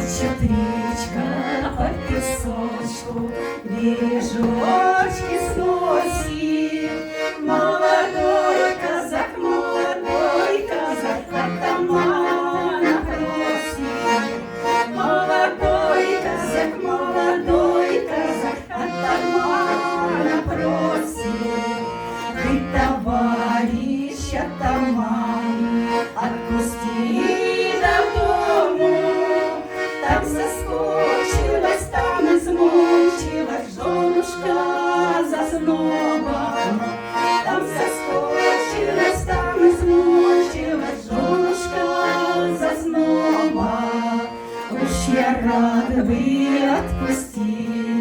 Течет речка по песочку, бережочки сносит. Молодой казак, атамана просит. Молодой казак, атамана просит. Ты, товарищ атаман, отпусти до дому. Там соскучилась, там измучилась женушка заснула. Там соскучилась, там измучилась женушка заснула. Уж я рад бы отпустить.